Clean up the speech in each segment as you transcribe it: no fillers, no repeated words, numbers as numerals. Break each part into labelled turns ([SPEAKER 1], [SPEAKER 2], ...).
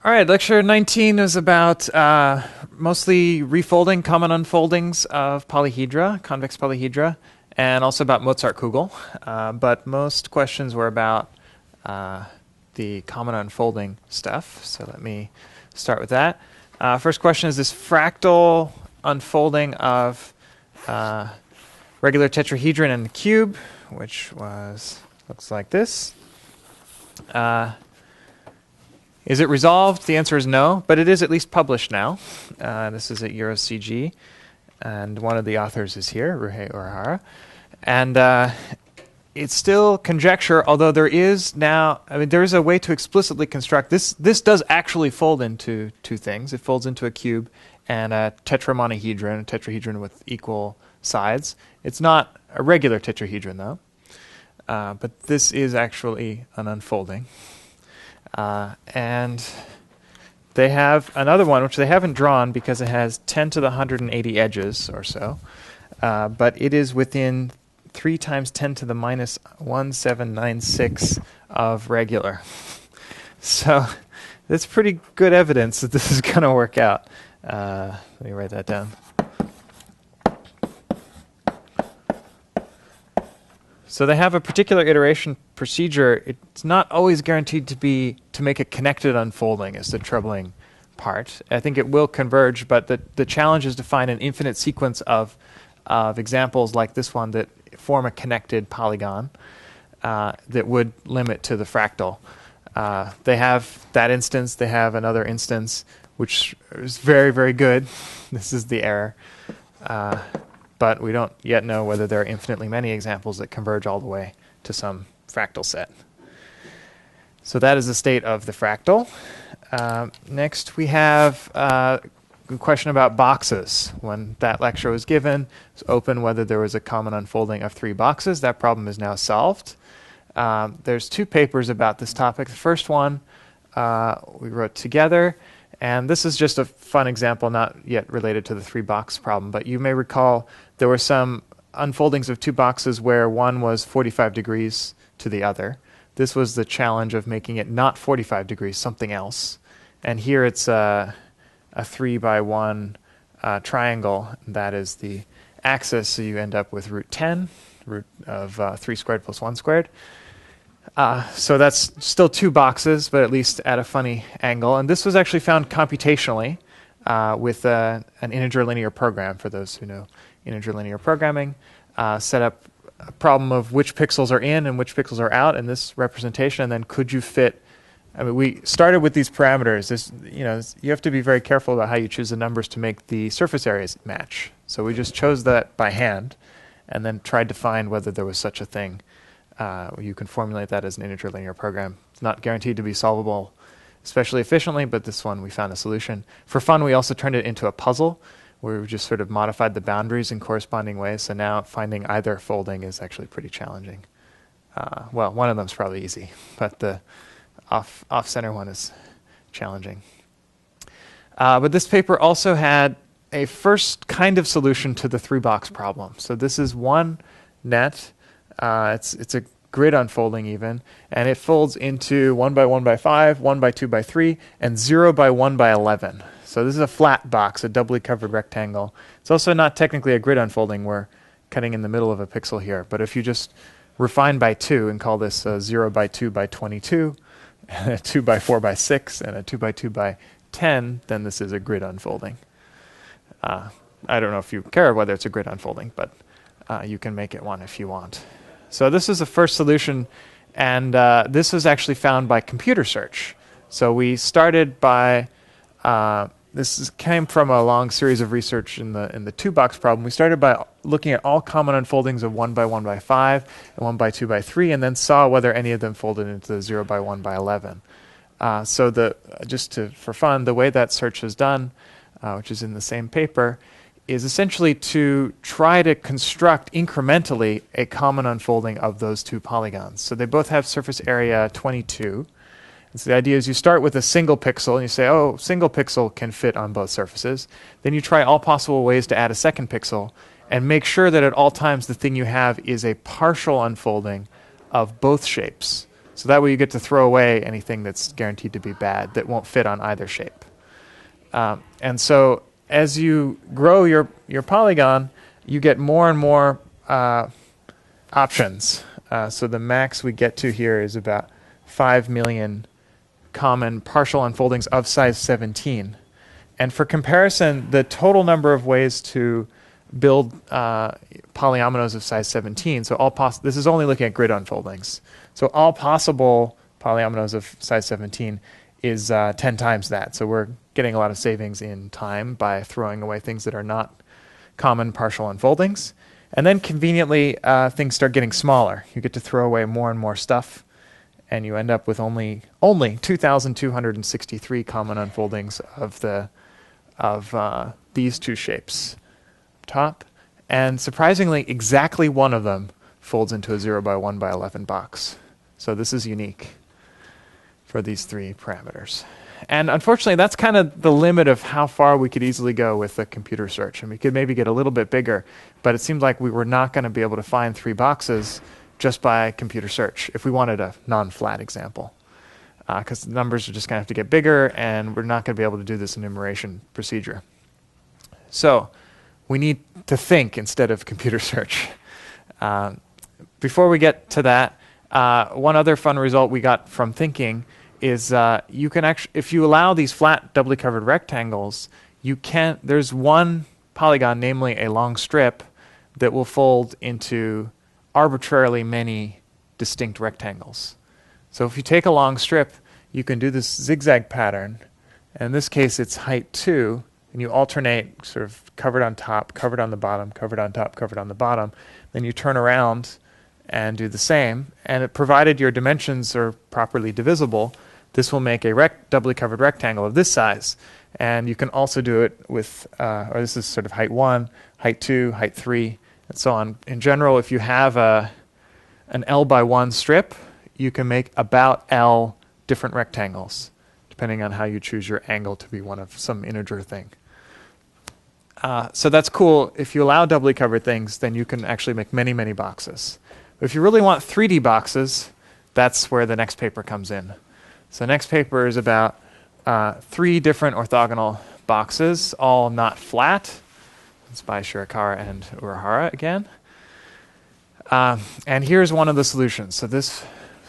[SPEAKER 1] All right, lecture 19 is about mostly refolding, common unfoldings of polyhedra, convex polyhedra, and also about Mozartkugel. But most questions were about the common unfolding stuff. So let me start with that. First question is this fractal unfolding of regular tetrahedron and the cube, which looks like this. Is it resolved? The answer is no, but it is at least published now. This is at EuroCG, and one of the authors is here, Ruhei Urahara. And it's still conjecture, although there is a way to explicitly construct this. This does actually fold into two things. It folds into a cube and a tetramonohedron, a tetrahedron with equal sides. It's not a regular tetrahedron, though. But this is actually an unfolding. And they have another one, which they haven't drawn because it has 10 to the 180 edges or so. But it is within 3 times 10 to the minus 1796 of regular. So that's pretty good evidence that this is going to work out. Let me write that down. So they have a particular iteration procedure. It's not always guaranteed to make a connected unfolding is the troubling part. I think it will converge, but the challenge is to find an infinite sequence of examples like this one that form a connected polygon that would limit to the fractal. They have that instance. They have another instance, which is very, very good. This is the error. But we don't yet know whether there are infinitely many examples that converge all the way to some fractal set. So that is the state of the fractal. Next, we have a question about boxes. When that lecture was given, it was open whether there was a common unfolding of 3 boxes. That problem is now solved. There's 2 papers about this topic. The first one we wrote together. And this is just a fun example, not yet related to the 3-box problem. But you may recall there were some unfoldings of 2 boxes where one was 45 degrees to the other. This was the challenge of making it not 45 degrees, something else. And here it's a 3 by 1 triangle. That is the axis, so you end up with root 10, root of 3 squared plus 1 squared. So that's still 2 boxes, but at least at a funny angle. And this was actually found computationally with an integer linear program, for those who know integer linear programming. Set up a problem of which pixels are in and which pixels are out in this representation, and then could you fit... I mean, we started with these parameters. You have to be very careful about how you choose the numbers to make the surface areas match. So we just chose that by hand and then tried to find whether there was such a thing. You can formulate that as an integer linear program. It's not guaranteed to be solvable especially efficiently, but this one we found a solution. For fun, we also turned it into a puzzle where we just sort of modified the boundaries in corresponding ways. So now finding either folding is actually pretty challenging. Well, one of them is probably easy, but the off-center one is challenging. But this paper also had a first kind of solution to the 3-box problem. So this is one net. It's a grid unfolding even, and it folds into 1 by 1 by 5, 1 by 2 by 3, and 0 by 1 by 11. So this is a flat box, a doubly covered rectangle. It's also not technically a grid unfolding. We're cutting in the middle of a pixel here. But if you just refine by 2 and call this a 0 by 2 by 22, and a 2 by 4 by 6, and a 2 by 2 by 10, then this is a grid unfolding. I don't know if you care whether it's a grid unfolding, but you can make it one if you want. So this is the first solution, and this was actually found by computer search. So we started by, came from a long series of research in the 2-box problem. We started by looking at all common unfoldings of 1 by 1 by 5 and 1 by 2 by 3, and then saw whether any of them folded into the 0 by 1 by 11. For fun, the way that search is done, which is in the same paper, is essentially to try to construct incrementally a common unfolding of those 2 polygons. So they both have surface area 22. And so the idea is you start with a single pixel and you say, oh, single pixel can fit on both surfaces. Then you try all possible ways to add a second pixel and make sure that at all times the thing you have is a partial unfolding of both shapes So that way you get to throw away anything that's guaranteed to be bad that won't fit on either shape. And so as you grow your polygon, you get more and more options. So the max we get to here is about 5 million common partial unfoldings of size 17. And for comparison, the total number of ways to build polyominoes of size 17, so this is only looking at grid unfoldings. So all possible polyominoes of size 17 is 10 times that. So we're getting a lot of savings in time by throwing away things that are not common partial unfoldings. And then conveniently, things start getting smaller. You get to throw away more and more stuff, and you end up with only 2,263 common unfoldings of these two shapes top. And surprisingly, exactly one of them folds into a 0 by 1 by 11 box. So this is unique for these three parameters. And unfortunately, that's kind of the limit of how far we could easily go with the computer search. And we could maybe get a little bit bigger, but it seemed like we were not going to be able to find 3 boxes just by computer search if we wanted a non-flat example. Because the numbers are just going to have to get bigger, and we're not going to be able to do this enumeration procedure. So we need to think instead of computer search. Before we get to that, one other fun result we got from thinking is you can actually, if you allow these flat doubly covered rectangles, there's one polygon, namely a long strip, that will fold into arbitrarily many distinct rectangles. So if you take a long strip, you can do this zigzag pattern. And in this case, it's height 2, and you alternate sort of covered on top, covered on the bottom, covered on top, covered on the bottom. Then you turn around and do the same. And provided your dimensions are properly divisible, this will make a doubly covered rectangle of this size. And you can also do it with, or this is sort of height 1, height 2, height 3, and so on. In general, if you have an L by 1 strip, you can make about L different rectangles, depending on how you choose your angle to be one of some integer thing. So that's cool. If you allow doubly covered things, then you can actually make many, many boxes. But if you really want 3D boxes, that's where the next paper comes in. So the next paper is about 3 different orthogonal boxes, all not flat. It's by Shirakawa and Urahara again. And here's one of the solutions. So this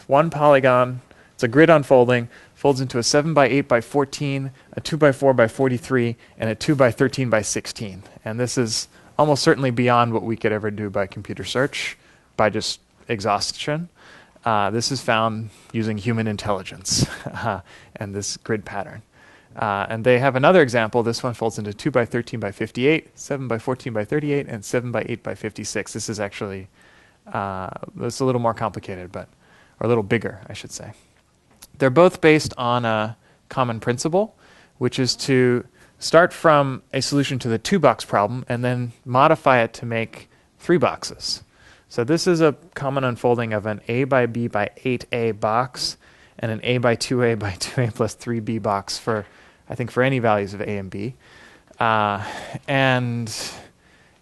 [SPEAKER 1] one polygon, it's a grid unfolding, folds into a 7 by 8 by 14, a 2 by 4 by 43, and a 2 by 13 by 16. And this is almost certainly beyond what we could ever do by computer search, by just exhaustion. This is found using human intelligence and this grid pattern. And they have another example. This one folds into 2 by 13 by 58, 7 by 14 by 38, and 7 by 8 by 56. This is actually it's a little more complicated, or a little bigger, I should say. They're both based on a common principle, which is to start from a solution to the 2-box problem and then modify it to make 3 boxes. So this is a common unfolding of an A by B by 8A box and an A by 2A by 2A plus 3B box for any values of A and B. And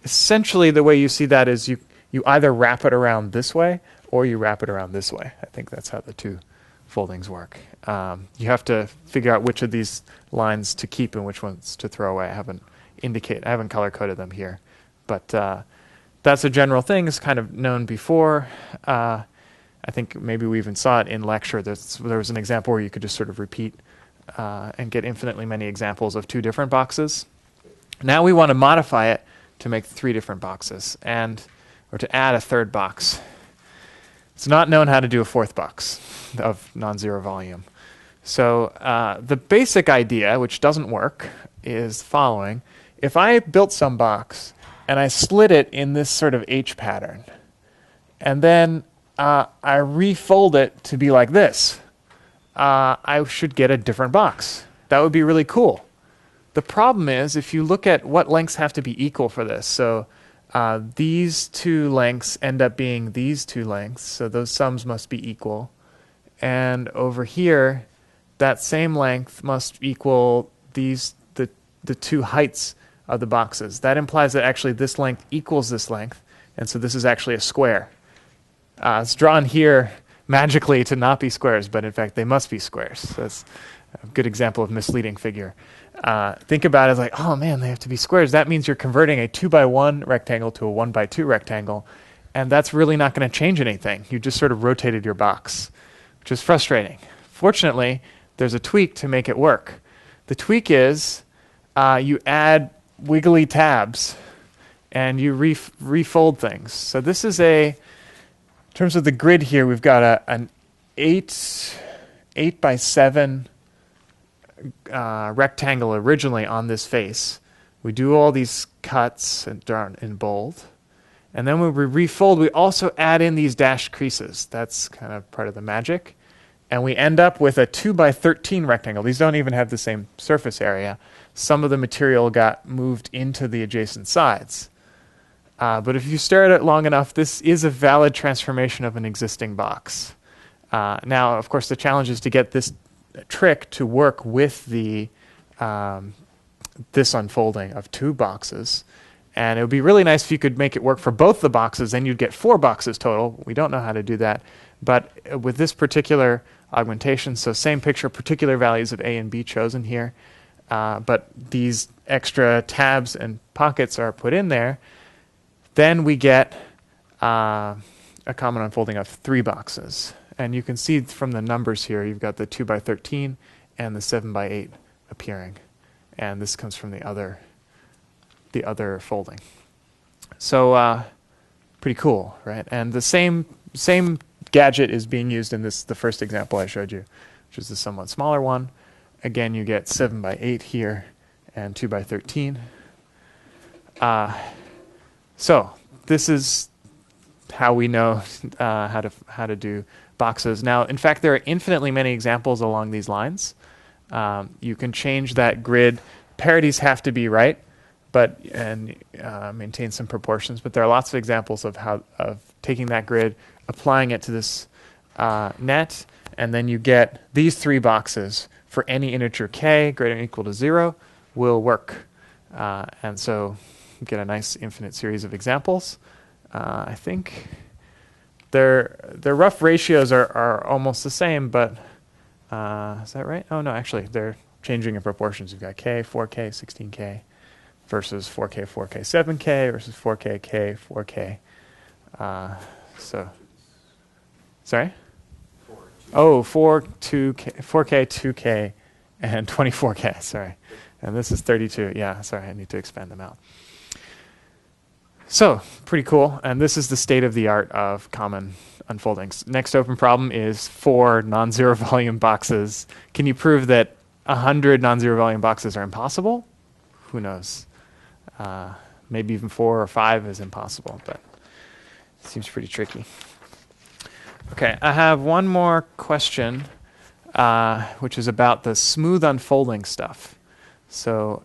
[SPEAKER 1] essentially the way you see that is you either wrap it around this way or you wrap it around this way. I think that's how the 2 foldings work. You have to figure out which of these lines to keep and which ones to throw away. I haven't color coded them here, but that's a general thing. It's kind of known before. I think maybe we even saw it in lecture. There was an example where you could just sort of repeat and get infinitely many examples of 2 different boxes. Now we want to modify it to make 3 different boxes, or to add a 3rd box. It's not known how to do a 4th box of non-zero volume. So the basic idea, which doesn't work, is the following. If I built some box and I slid it in this sort of H pattern, and then I refold it to be like this, I should get a different box. That would be really cool. The problem is, if you look at what lengths have to be equal for this, so these 2 lengths end up being these 2 lengths, so those sums must be equal. And over here, that same length must equal the 2 heights of the boxes. That implies that actually this length equals this length, and so this is actually a square. It's drawn here magically to not be squares, but in fact they must be squares. So that's a good example of misleading figure. Think about it as like, oh man, they have to be squares. That means you're converting a 2x1 rectangle to a 1x2 rectangle, and that's really not going to change anything. You just sort of rotated your box, which is frustrating. Fortunately, there's a tweak to make it work. The tweak is you add wiggly tabs and you refold things. So this is in terms of the grid here, we've got an 8x7 rectangle originally on this face. We do all these cuts in bold. And then when we refold, we also add in these dashed creases. That's kind of part of the magic. And we end up with a 2x13 rectangle. These don't even have the same surface area. Some of the material got moved into the adjacent sides. But if you stare at it long enough, this is a valid transformation of an existing box. Now, of course, the challenge is to get this trick to work with this unfolding of two boxes. And it would be really nice if you could make it work for both the boxes, then you'd get 4 boxes total. We don't know how to do that. But with this particular augmentation, so same picture, particular values of A and B chosen here, but these extra tabs and pockets are put in there, then we get a common unfolding of 3 boxes. And you can see from the numbers here, you've got the 2x13 and the 7x8 appearing. And this comes from the other folding. So pretty cool, right? And the same gadget is being used in the first example I showed you, which is the somewhat smaller one. Again, you get 7x8 here and 2x13. So this is how we know how to do boxes. Now, in fact, there are infinitely many examples along these lines. You can change that grid. Parities have to be right, and maintain some proportions. But there are lots of examples of taking that grid, applying it to this net, and then you get these 3 boxes for any integer k greater than or equal to 0 will work. And so you get a nice infinite series of examples. I think their rough ratios are almost the same, but is that right? Oh, no, actually, they're changing in proportions. You've got k, 4k, 16k, versus 4k, 4k, 7k, versus 4k, k, 4k. Sorry? 4k, 2k, and 24k, sorry. And this is 32. Yeah, sorry, I need to expand them out. So, pretty cool. And this is the state of the art of common unfoldings. Next open problem is 4 non-zero volume boxes. Can you prove that 100 non-zero volume boxes are impossible? Who knows? Maybe even 4 or 5 is impossible, but it seems pretty tricky. Okay, I have one more question, which is about the smooth unfolding stuff. So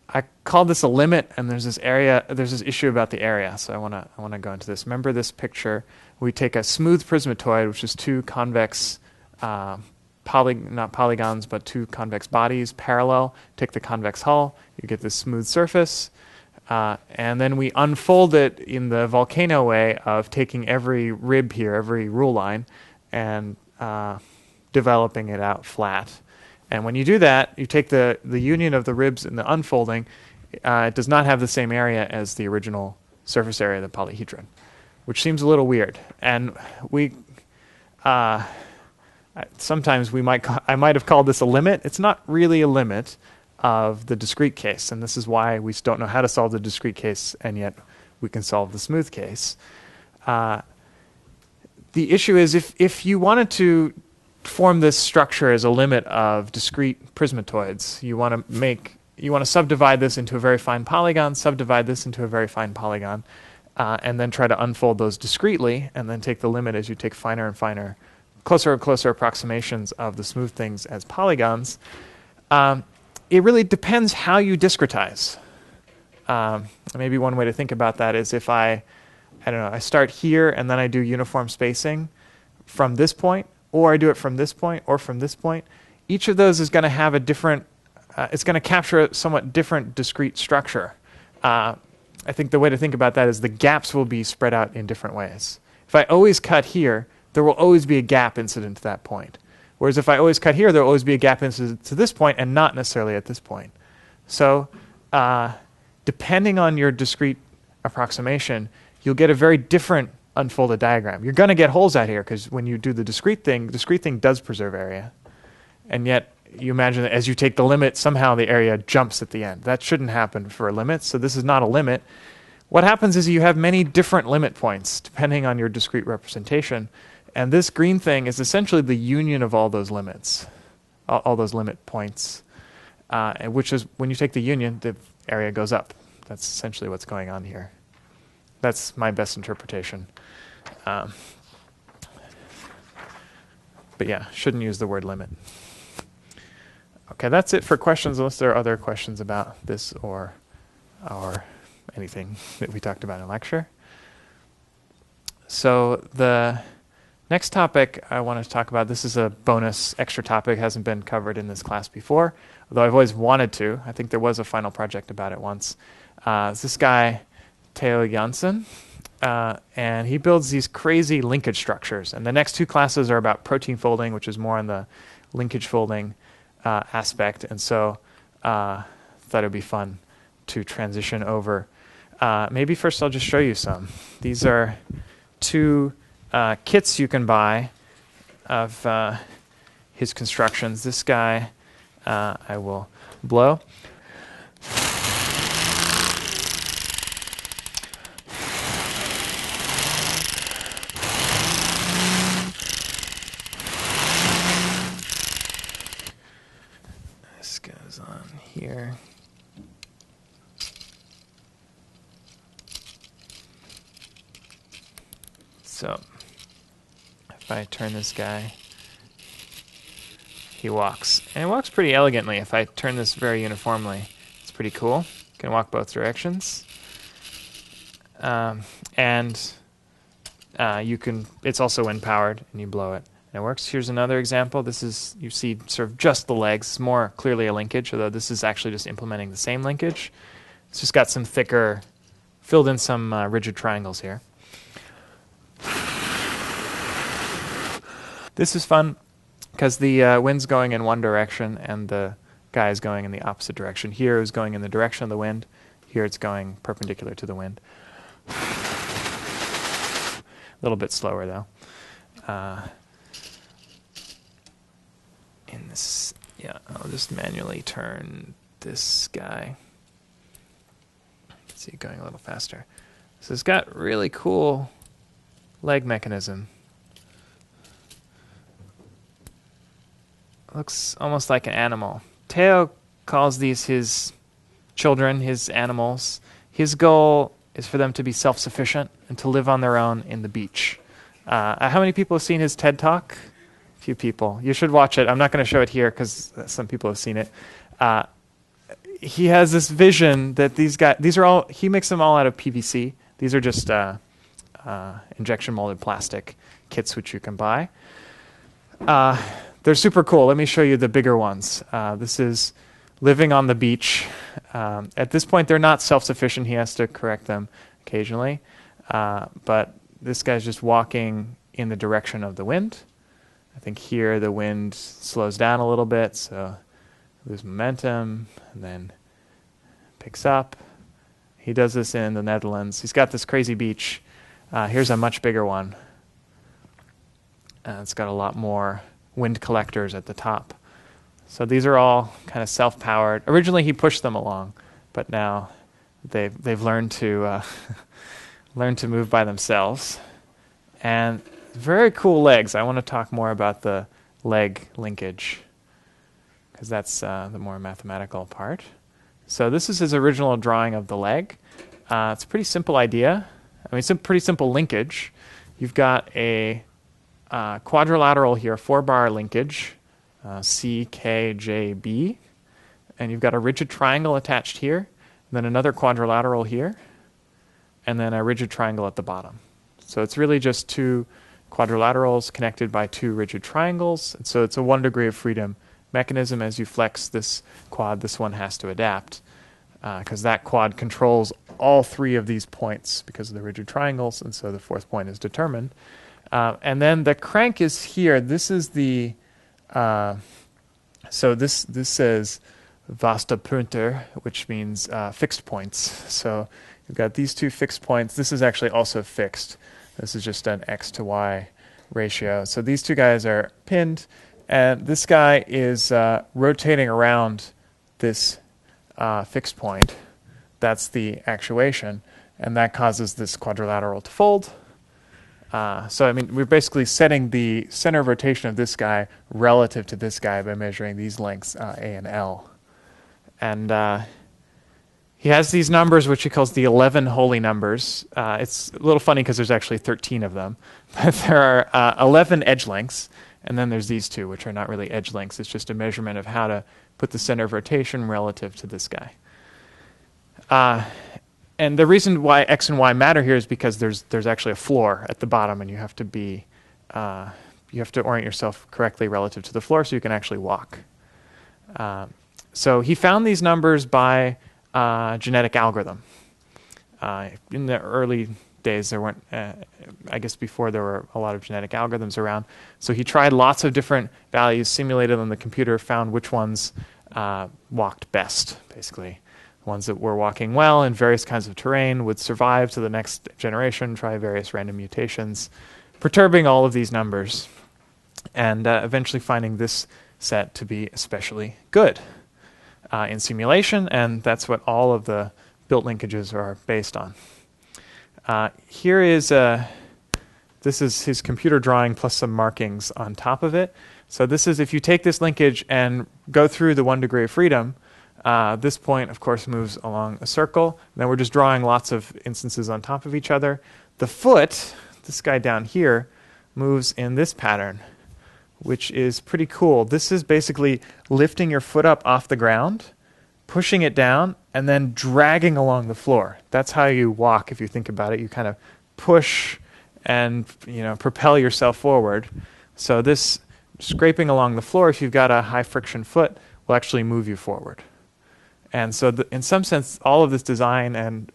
[SPEAKER 1] I called this a limit, and there's this issue about the area. So I want to go into this. Remember this picture? We take a smooth prismatoid, which is 2 convex not polygons, but 2 convex bodies parallel. Take the convex hull, you get this smooth surface, and then we unfold it in the volcano way of taking every rib here, every rule line, and developing it out flat. And when you do that, you take the union of the ribs in the unfolding. It does not have the same area as the original surface area of the polyhedron, which seems a little weird. And sometimes I might have called this a limit. It's not really a limit of the discrete case, and this is why we don't know how to solve the discrete case, and yet we can solve the smooth case. The issue is if you wanted to form this structure as a limit of discrete prismatoids, you want to subdivide this into a very fine polygon, subdivide this into a very fine polygon, and then try to unfold those discretely, and then take the limit as you take finer and finer, closer and closer approximations of the smooth things as polygons. It really depends how you discretize. Maybe one way to think about that is if I start here and then I do uniform spacing from this point, or I do it from this point or from this point. Each of those is going to have a different, it's going to capture a somewhat different discrete structure. I think the way to think about that is the gaps will be spread out in different ways. If I always cut here, there will always be a gap incident to that point. Whereas if I always cut here, there will always be a gap incident to this point and not necessarily at this point. So depending on your discrete approximation, you'll get a very different unfolded diagram. You're going to get holes out here because when you do the discrete thing does preserve area. And yet you imagine that as you take the limit, somehow the area jumps at the end. That shouldn't happen for a limit, so this is not a limit. What happens is you have many different limit points depending on your discrete representation. And this green thing is essentially the union of all those limits, all those limit points, which is when you take the union, the area goes up. That's essentially what's going on here. That's my best interpretation. But yeah, shouldn't use the word limit. Okay, that's it for questions, unless there are other questions about this or anything that we talked about in lecture. So the next topic I want to talk about, this is a bonus extra topic, hasn't been covered in this class before, although I've always wanted to. I think there was a final project about it once. It's this guy, Theo Jansen, and he builds these crazy linkage structures. And the next two classes are about protein folding, which is more on the linkage folding aspect. And so thought it would be fun to transition over. Maybe first I'll just show you some. These are two kits you can buy of his constructions. This guy I will blow. This goes on here. So if I turn this guy, he walks. And it walks pretty elegantly. If I turn this very uniformly, it's pretty cool. You can walk both directions. You can, it's also wind powered, and you blow it. And it works. Here's another example. This is, you see sort of just the legs. It's more clearly a linkage, although this is actually just implementing the same linkage. It's just got some thicker, filled in some rigid triangles here. This is fun because the wind's going in one direction and the guy is going in the opposite direction. Here it's going in the direction of the wind. Here it's going perpendicular to the wind. A little bit slower though. In this, yeah, I'll just manually turn this guy. See it going a little faster. So it's got really cool leg mechanism. Looks almost like an animal. Theo calls these his children, his animals. His goal is for them to be self-sufficient and to live on their own in the beach. How many people have seen his TED Talk? A few people. You should watch it. I'm not going to show it here because some people have seen it. He has this vision that these guys, he makes them all out of PVC. These are just injection molded plastic kits which you can buy. They're super cool. Let me show you the bigger ones. This is living on the beach. At this point, they're not self-sufficient. He has to correct them occasionally. But this guy's just walking in the direction of the wind. I think here the wind slows down a little bit, so lose momentum, and then picks up. He does this in the Netherlands. He's got this crazy beach. Here's a much bigger one. It's got a lot more wind collectors at the top. So these are all kind of self-powered. Originally he pushed them along, but now they've learned to move by themselves. And very cool legs. I want to talk more about the leg linkage because that's the more mathematical part. So this is his original drawing of the leg. It's a pretty simple idea. I mean, it's a pretty simple linkage. You've got a quadrilateral here, 4-bar linkage, C, K, J, B. And you've got a rigid triangle attached here, and then another quadrilateral here, and then a rigid triangle at the bottom. So it's really just two quadrilaterals connected by two rigid triangles. And so it's a 1 degree of freedom mechanism. As you flex this quad, this one has to adapt because that quad controls all three of these points because of the rigid triangles, and so the fourth point is determined. And then the crank is here. This is the so this says Vasta Punter, which means fixed points. So you've got these two fixed points. This is actually also fixed. This is just an x to y ratio. So these two guys are pinned, and this guy is rotating around this fixed point. That's the actuation, and that causes this quadrilateral to fold. So I mean, we're basically setting the center of rotation of this guy relative to this guy by measuring these lengths, A and L. And he has these numbers, which he calls the 11 holy numbers. It's a little funny because there's actually 13 of them. But there are 11 edge lengths, and then there's these two, which are not really edge lengths. It's just a measurement of how to put the center of rotation relative to this guy. And the reason why x and y matter here is because there's actually a floor at the bottom, and you have to orient yourself correctly relative to the floor so you can actually walk. So he found these numbers by genetic algorithm. In the early days, there weren't, I guess before there were a lot of genetic algorithms around. So he tried lots of different values, simulated on the computer, found which ones walked best, basically. Ones that were walking well in various kinds of terrain would survive to the next generation, try various random mutations, perturbing all of these numbers, and eventually finding this set to be especially good in simulation, and that's what all of the built linkages are based on. Here is this is his computer drawing plus some markings on top of it. So this is if you take this linkage and go through the 1 degree of freedom. This point, of course, moves along a circle. And then we're just drawing lots of instances on top of each other. The foot, this guy down here, moves in this pattern, which is pretty cool. This is basically lifting your foot up off the ground, pushing it down, and then dragging along the floor. That's how you walk, if you think about it. You kind of push and propel yourself forward. So this scraping along the floor, if you've got a high friction foot, will actually move you forward. And so in some sense, all of this design and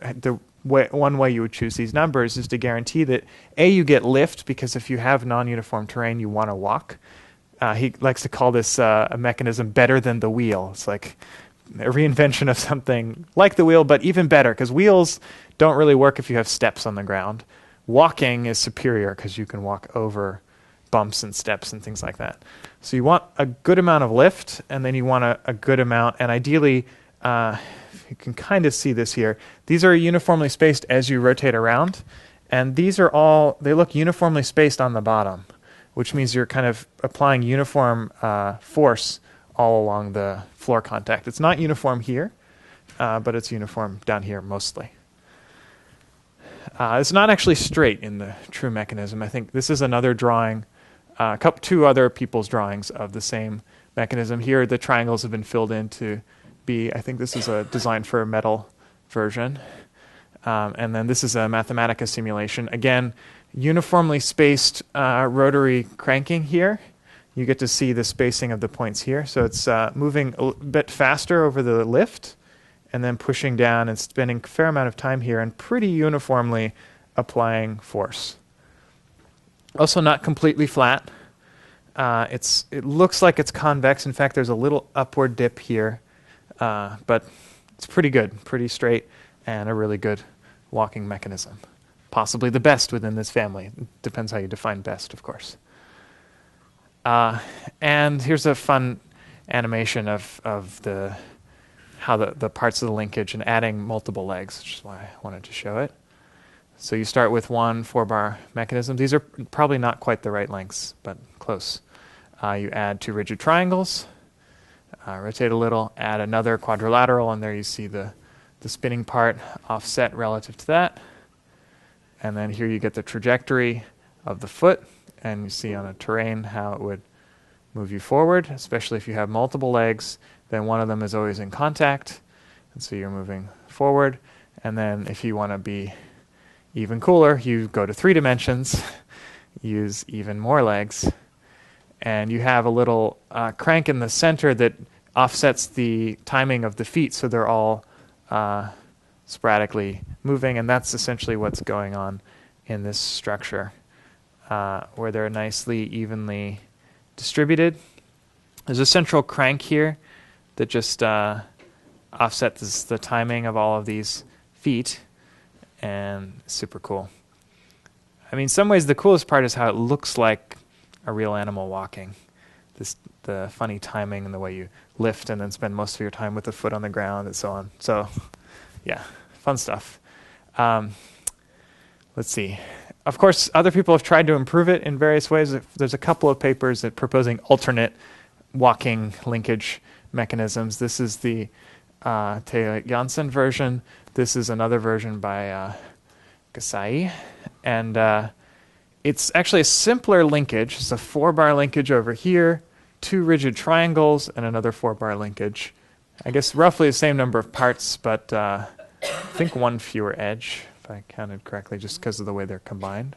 [SPEAKER 1] one way you would choose these numbers is to guarantee that, A, you get lift, because if you have non-uniform terrain, you want to walk. He likes to call this a mechanism better than the wheel. It's like a reinvention of something like the wheel, but even better, because wheels don't really work if you have steps on the ground. Walking is superior because you can walk over bumps and steps and things like that. So you want a good amount of lift, and then you want a good amount, and ideally, you can kind of see this here. These are uniformly spaced as you rotate around, and these are all, they look uniformly spaced on the bottom, which means you're kind of applying uniform force all along the floor contact. It's not uniform here, but it's uniform down here mostly. It's not actually straight in the true mechanism. I think this is another drawing, two other people's drawings of the same mechanism. Here the triangles have been filled in to be, I think this is a design for a metal version. And then this is a Mathematica simulation. Again, uniformly spaced rotary cranking here. You get to see the spacing of the points here. So it's moving a bit faster over the lift, and then pushing down and spending a fair amount of time here and pretty uniformly applying force. Also not completely flat. It looks like it's convex. In fact, there's a little upward dip here. But it's pretty good, pretty straight, and a really good walking mechanism. Possibly the best within this family. It depends how you define best, of course. And here's a fun animation of how the parts of the linkage and adding multiple legs, which is why I wanted to show it. So you start with one 4-bar mechanism. These are probably not quite the right lengths, but close. You add 2 rigid triangles. Rotate a little, add another quadrilateral, and there you see the spinning part offset relative to that. And then here you get the trajectory of the foot, and you see on a terrain how it would move you forward, especially if you have multiple legs. Then one of them is always in contact, and so you're moving forward. And then if you want to be even cooler, you go to 3 dimensions, use even more legs, and you have a little crank in the center that offsets the timing of the feet, so they're all sporadically moving, and that's essentially what's going on in this structure, where they're nicely, evenly distributed. There's a central crank here that just offsets the timing of all of these feet, and super cool. I mean, in some ways, the coolest part is how it looks like a real animal walking. The funny timing and the way you lift and then spend most of your time with the foot on the ground and so on. So, yeah, fun stuff. Let's see. Of course, other people have tried to improve it in various ways. There's a couple of papers that proposing alternate walking linkage mechanisms. This is the Theo Jansen version. This is another version by Gasai. And it's actually a simpler linkage. It's a 4-bar linkage over here, 2 rigid triangles, and another 4-bar linkage. I guess roughly the same number of parts, but I think 1 fewer edge, if I counted correctly, just because of the way they're combined.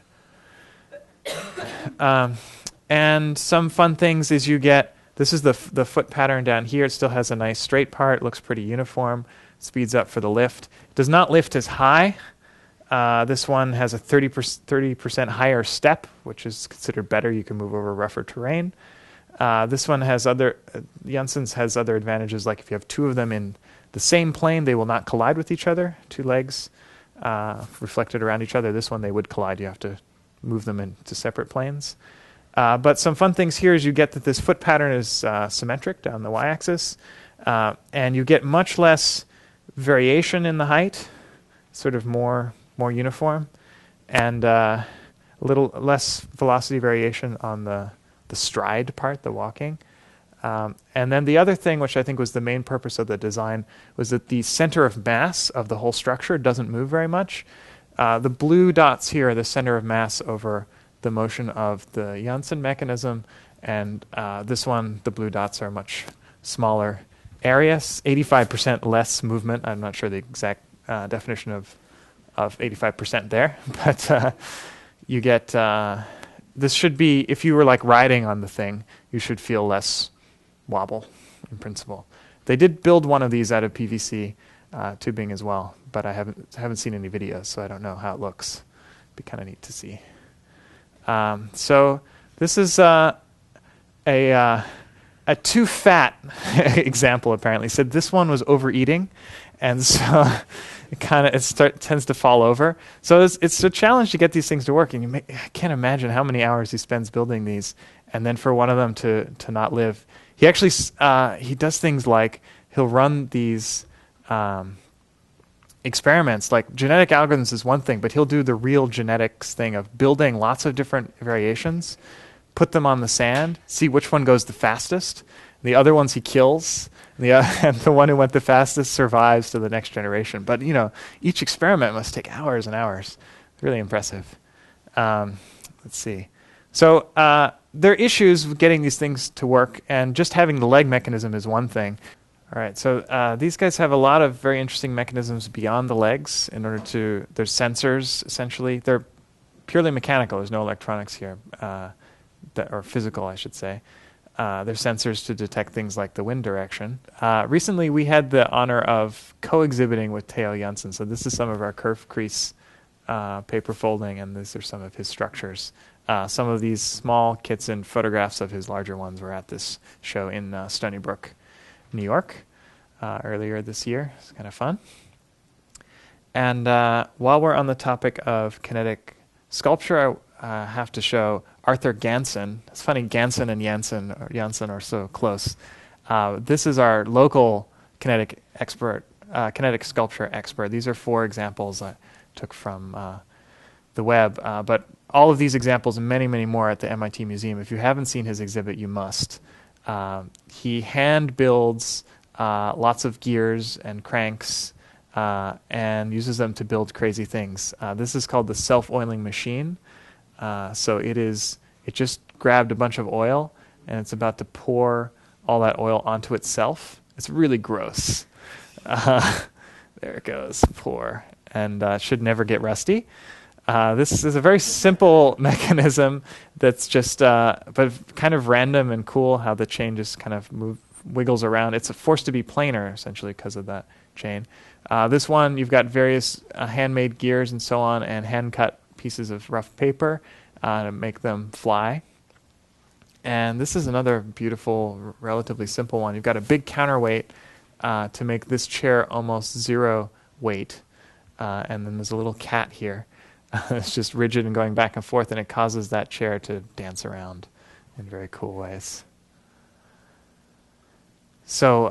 [SPEAKER 1] And some fun things is you get, this is the foot pattern down here. It still has a nice straight part. It looks pretty uniform. Speeds up for the lift. It does not lift as high. This one has a 30% higher step, which is considered better. You can move over rougher terrain. This one has Jansen's has other advantages, like if you have 2 of them in the same plane, they will not collide with each other. 2 legs reflected around each other. This one, they would collide. You have to move them into separate planes. But some fun things here is you get that this foot pattern is symmetric down the y-axis, and you get much less variation in the height, sort of more uniform, and a little less velocity variation on the stride part, the walking. And then the other thing, which I think was the main purpose of the design, was that the center of mass of the whole structure doesn't move very much. The blue dots here are the center of mass over the motion of the Jansen mechanism, and this one, the blue dots are much smaller areas, 85% less movement. I'm not sure the exact definition of 85% there, but you get, this should be, if you were like riding on the thing, you should feel less wobble in principle. They did build one of these out of PVC tubing as well, but I haven't seen any videos, so I don't know how it looks. Be kind of neat to see. So this is a too fat example, apparently. Said this one was overeating, and so it tends to fall over. So it's a challenge to get these things to work, and I can't imagine how many hours he spends building these, and then for one of them to not live. He actually he does things like he'll run these experiments, like genetic algorithms is one thing, but he'll do the real genetics thing of building lots of different variations, put them on the sand, see which one goes the fastest. The other ones he kills, and the one who went the fastest survives to the next generation. But each experiment must take hours and hours. Really impressive. Let's see. So there are issues with getting these things to work, and just having the leg mechanism is one thing. All right, so these guys have a lot of very interesting mechanisms beyond the legs. There's sensors, essentially. They're purely mechanical. There's no electronics here, or physical, I should say. There's sensors to detect things like the wind direction. Recently, we had the honor of co-exhibiting with Theo Jansen. So this is some of our curve crease paper folding, and these are some of his structures. Some of these small kits and photographs of his larger ones were at this show in Stony Brook, New York, earlier this year. It's kind of fun. And while we're on the topic of kinetic sculpture, I have to show Arthur Ganson. It's funny, Ganson and Jansen are so close. This is our local kinetic sculpture expert. These are 4 examples I took from the web, but all of these examples and many, many more at the MIT Museum. If you haven't seen his exhibit, you must. He hand builds lots of gears and cranks and uses them to build crazy things. This is called the self-oiling machine. So it just grabbed a bunch of oil, and it's about to pour all that oil onto itself. It's really gross. There it goes, pour. And should never get rusty. This is a very simple mechanism that's just, but kind of random and cool how the chain just kind of wiggles around. It's forced to be planar, essentially, because of that chain. This one, you've got various handmade gears and so on, and hand-cut pieces of rough paper to make them fly. And this is another beautiful, relatively simple one. You've got a big counterweight to make this chair almost zero weight. And then there's a little cat here. It's just rigid and going back and forth, and it causes that chair to dance around in very cool ways. So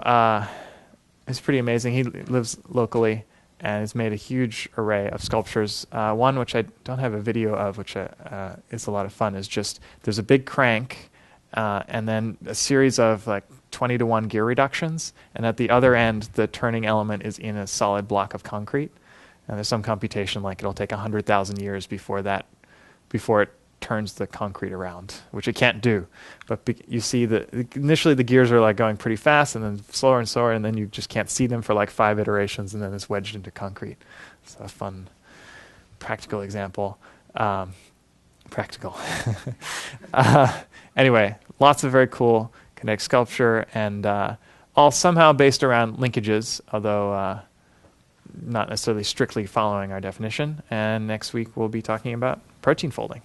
[SPEAKER 1] it's pretty amazing. He lives locally and has made a huge array of sculptures. One which I don't have a video of, which is a lot of fun, is just there's a big crank and then a series of like 20-to-1 gear reductions, and at the other end the turning element is in a solid block of concrete. And there's some computation like it'll take 100,000 years before it turns the concrete around, which it can't do. But you see that initially the gears are like going pretty fast, and then slower and slower, and then you just can't see them for like 5 iterations, and then it's wedged into concrete. So a fun practical example. Practical. Anyway, lots of very cool Kinetic sculpture, and all somehow based around linkages, although not necessarily strictly following our definition. And next week we'll be talking about protein folding.